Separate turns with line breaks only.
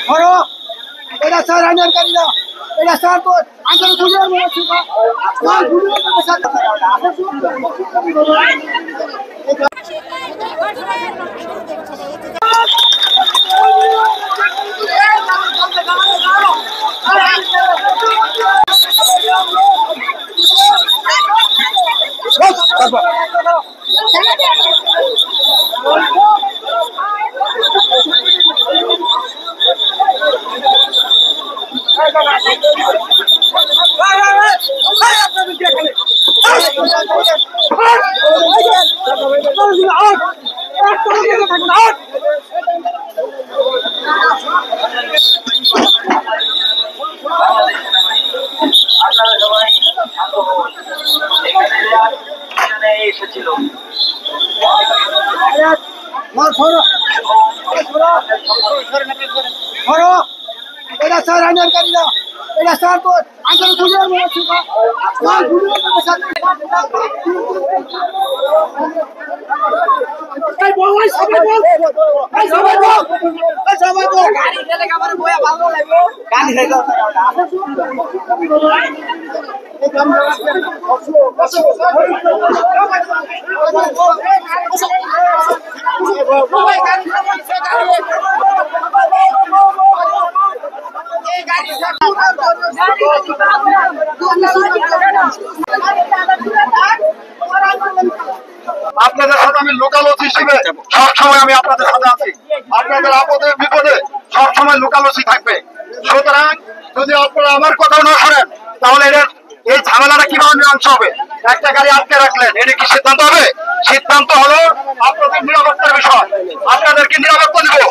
ধরো এটা স্যার আইনকারীরা এটা স্যার তো আন্দোলন গুলিয়ে মেরেছে স্যার গুলিয়ে মেরেছে
এসেছিল
ধরো এটা স্যার আইনকারীরা এটা স্যার তো আন্দোলন গুলিয়ে মেরেছে স্যার গুলিয়ে মেরেছে
আপনাদের সাথে আমি লোকাল ওসি হিসেবে সবসময় আমি আপনাদের সাথে আছি। আপনাদের আপদে বিপদে সবসময় লোকাল ওসি থাকবে। সুতরাং যদি আপনারা আমার কথা না শোনেন তাহলে এই ঝামেলাটা কিভাবে মীমাংসা হবে? একটা গাড়ি আটকে রাখলেন, এটা কি সিদ্ধান্ত হবে? সিদ্ধান্ত হলো আপনাদের নিরাপত্তার বিষয়, আপনাদেরকে নিরাপত্তা দেবো।